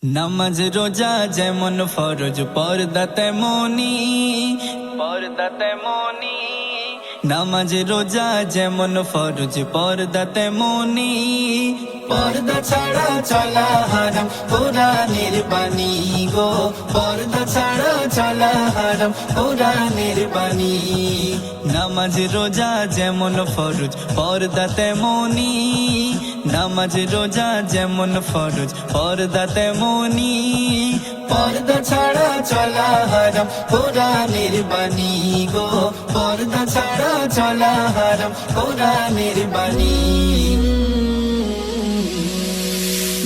নামাজ রোজা যেমন ফরজ পর্দা তেমনি, পর্দা তেমনি। নামাজ রোজা যেমন ফরজ পর্দা তেমনি, পর্দা ছাড়া চলা হারাম কোরআনের বাণী গো, পর্দা ছাড়া চলা হারাম কোরআনের বাণী। নামাজ রোজা যেমন ফরজ পর্দা তেমনি, নামাজ রোজা যেমন ফরজ পর্দা তেমনি, পর্দা ছাড়া চলা হারাম কোরআনের বাণী গো, পর্দা ছাড়া চলা হারাম কোরআনের বাণী।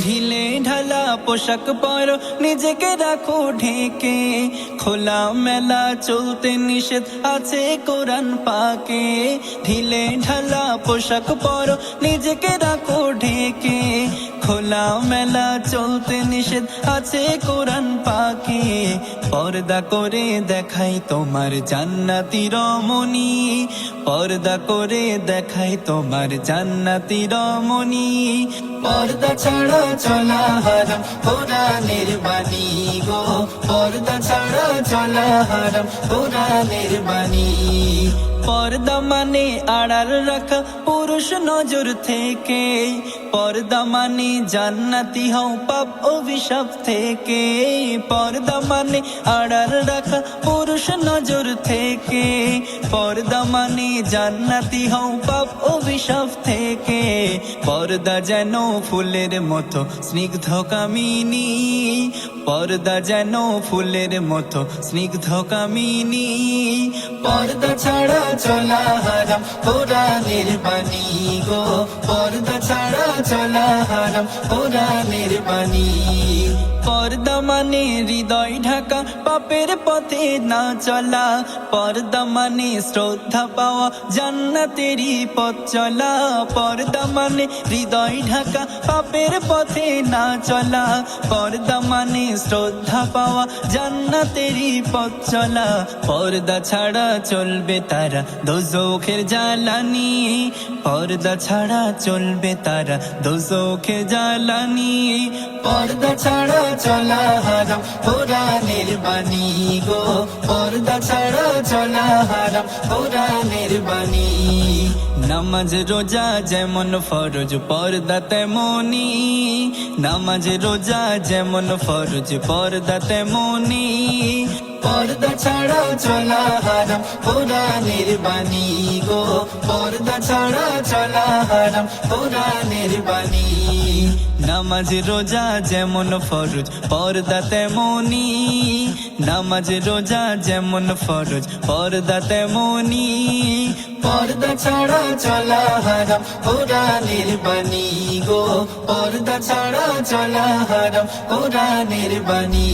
ঢিলে ঢালা পোশাক পরো নিজেকে রাখো ঢেকে, খোলা মেলা চলতে নিষেধ আছে কোরআন পাকে। ঢিলে ঢালা পোশাক পরো নিজেকে রাখো ঢেকে, খোলা মেলা চলতে নিষেধ আছে কোরআন পাকে। পর্দা করে দেখাই তোমার জান্নাতি রমণী, পর্দা করে দেখাই তোমার জান্নাতি রমণী, পর্দা ছাড়া চলা হারাম কোরআনের বাণী গো, পর্দা ছাড়া চলা হারাম কোরআনের বাণী। পর্দা মানে আড়াল রাখা পুরুষ নজর থেকে, পর্দা মানে জান্নাতি হও পাপ অভিশাপ থেকে। পর্দা মানে আড়াল রাখা পুরুষ নজর থেকে, পর্দা মানে জান্নাতি হও পাপ অভিশাপ থেকে। পর্দা যেন ফুলের মতো স্নিগ্ধ কামিনী, পর্দা যেন ফুলের মতো স্নিগ্ধ কামিনী, পর্দা ছাড়া চলা হারাম কোরআনের বাণী গো, পর্দা ছাড়া চলা হারাম কোরআনের বাণী। পর্দা মানে হৃদয় ঢাকা পাপের পথে না চলা, পর্দা মানে শ্রদ্ধা পাওয়া জান্নাতেরই পথ চলা। পর্দা মানে হৃদয় ঢাকা পাপের পথে না চলা, পর্দা মানে শ্রদ্ধা পাওয়া জান্নাতেরই পথ চলা। পর্দা ছাড়া চলবে তারা দোজখের জ্বালানি, পর্দা ছাড়া চলবে তারা দোজখের জ্বালানি, পর্দা ছাড়া চলা হারাম কোরআনের বাণী গো, পর্দা ছাড়া চলা হারাম কোরআনের বাণী। নামাজ রোজা যেমন ফরজ পর্দা তেমনি, নামাজ রোজা যেমন ফরজ পর্দা তেমনি, পর্দা ছাড়া চলা হারাম কোরআনের বাণী গো, পর্দা ছাড়া চলা হারাম কোরআনের বাণী। নামাজ রোজা যেমন ফরজ পর্দা তেমনি, নামাজ রোজা যেমন ফরজ পর্দা তেমনি, পর্দা ছাড়া চলা হারাম কোরআনের বাণী গো, পর্দা ছাড়া চলা হারাম কোরআনের বাণী।